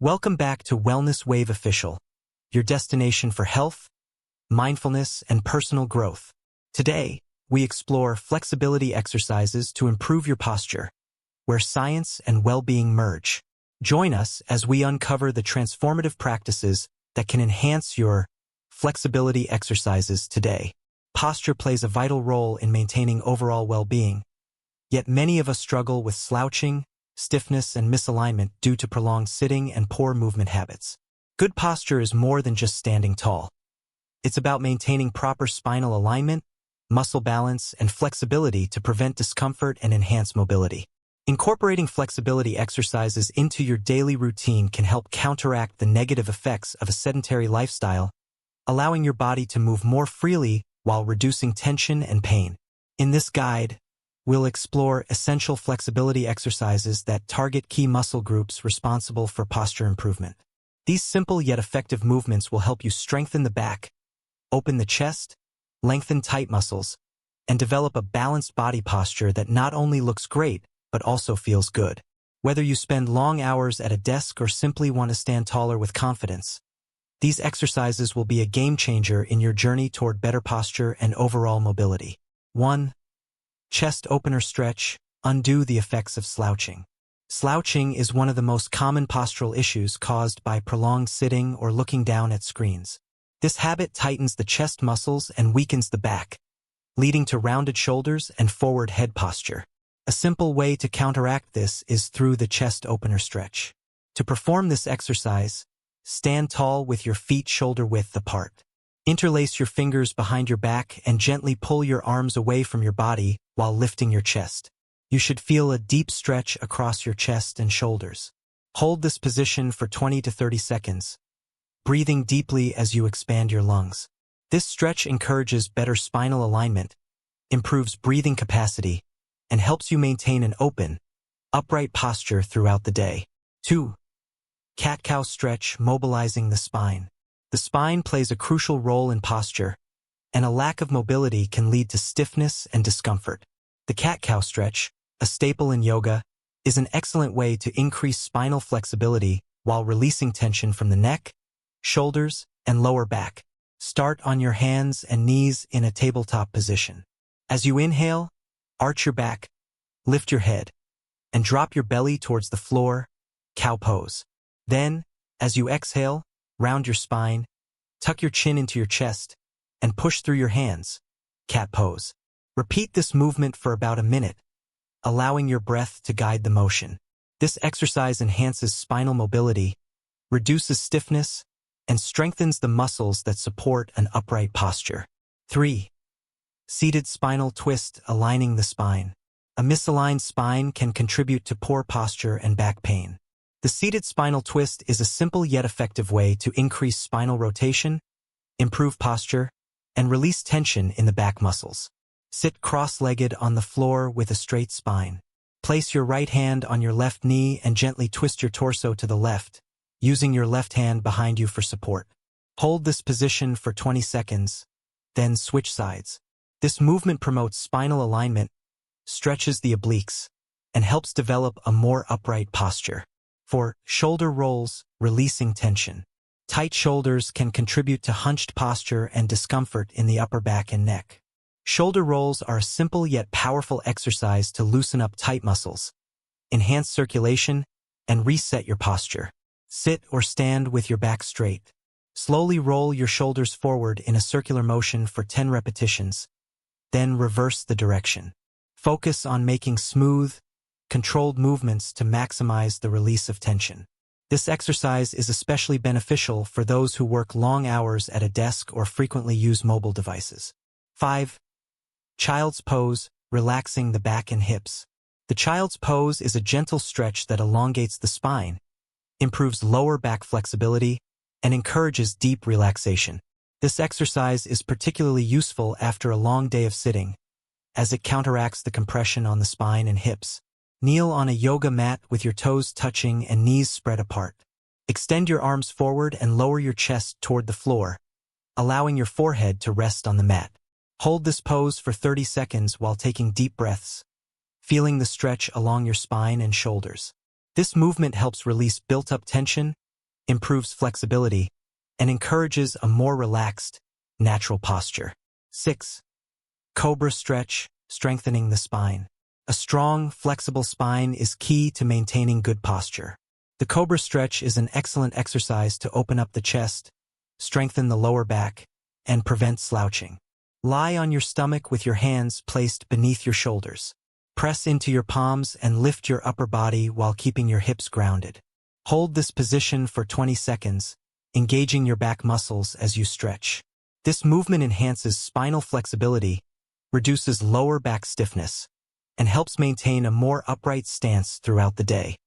Welcome back to Wellness Wave Official, your destination for health, mindfulness, and personal growth. Today, we explore flexibility exercises to improve your posture, where science and well-being merge. Join us as we uncover the transformative practices that can enhance your flexibility exercises today. Posture plays a vital role in maintaining overall well-being, yet many of us struggle with slouching, stiffness, and misalignment due to prolonged sitting and poor movement habits. Good posture is more than just standing tall. It's about maintaining proper spinal alignment, muscle balance, and flexibility to prevent discomfort and enhance mobility. Incorporating flexibility exercises into your daily routine can help counteract the negative effects of a sedentary lifestyle, allowing your body to move more freely while reducing tension and pain. In this guide, we'll explore essential flexibility exercises that target key muscle groups responsible for posture improvement. These simple yet effective movements will help you strengthen the back, open the chest, lengthen tight muscles, and develop a balanced body posture that not only looks great, but also feels good. Whether you spend long hours at a desk or simply want to stand taller with confidence, these exercises will be a game changer in your journey toward better posture and overall mobility. 1. Chest opener stretch. Undo the effects of slouching. Slouching is one of the most common postural issues caused by prolonged sitting or looking down at screens. This habit tightens the chest muscles and weakens the back, leading to rounded shoulders and forward head posture. A simple way to counteract this is through the chest opener stretch. To perform this exercise, stand tall with your feet shoulder-width apart. Interlace your fingers behind your back and gently pull your arms away from your body while lifting your chest. You should feel a deep stretch across your chest and shoulders. Hold this position for 20 to 30 seconds, breathing deeply as you expand your lungs. This stretch encourages better spinal alignment, improves breathing capacity, and helps you maintain an open, upright posture throughout the day. 2. Cat-cow stretch, mobilizing the spine. The spine plays a crucial role in posture, and a lack of mobility can lead to stiffness and discomfort. The cat-cow stretch, a staple in yoga, is an excellent way to increase spinal flexibility while releasing tension from the neck, shoulders, and lower back. Start on your hands and knees in a tabletop position. As you inhale, arch your back, lift your head, and drop your belly towards the floor, cow pose. Then, as you exhale, round your spine, tuck your chin into your chest, and push through your hands, cat pose. Repeat this movement for about a minute, allowing your breath to guide the motion. This exercise enhances spinal mobility, reduces stiffness, and strengthens the muscles that support an upright posture. 3. Seated spinal twist, aligning the spine. A misaligned spine can contribute to poor posture and back pain. The seated spinal twist is a simple yet effective way to increase spinal rotation, improve posture, and release tension in the back muscles. Sit cross-legged on the floor with a straight spine. Place your right hand on your left knee and gently twist your torso to the left, using your left hand behind you for support. Hold this position for 20 seconds, then switch sides. This movement promotes spinal alignment, stretches the obliques, and helps develop a more upright posture. 4. Shoulder rolls, releasing tension. Tight shoulders can contribute to hunched posture and discomfort in the upper back and neck. Shoulder rolls are a simple yet powerful exercise to loosen up tight muscles, enhance circulation, and reset your posture. Sit or stand with your back straight. Slowly roll your shoulders forward in a circular motion for 10 repetitions, then reverse the direction. Focus on making smooth, controlled movements to maximize the release of tension. This exercise is especially beneficial for those who work long hours at a desk or frequently use mobile devices. 5. Child's pose, relaxing the back and hips. The child's pose is a gentle stretch that elongates the spine, improves lower back flexibility, and encourages deep relaxation. This exercise is particularly useful after a long day of sitting, as it counteracts the compression on the spine and hips. Kneel on a yoga mat with your toes touching and knees spread apart. Extend your arms forward and lower your chest toward the floor, allowing your forehead to rest on the mat. Hold this pose for 30 seconds while taking deep breaths, feeling the stretch along your spine and shoulders. This movement helps release built-up tension improves flexibility, and encourages a more relaxed, natural posture. 6. Cobra stretch, strengthening the spine. A strong, flexible spine is key to maintaining good posture. The Cobra stretch is an excellent exercise to open up the chest, strengthen the lower back, and prevent slouching. Lie on your stomach with your hands placed beneath your shoulders. Press into your palms and lift your upper body while keeping your hips grounded. Hold this position for 20 seconds, engaging your back muscles as you stretch. This movement enhances spinal flexibility, reduces lower back stiffness, and helps maintain a more upright stance throughout the day.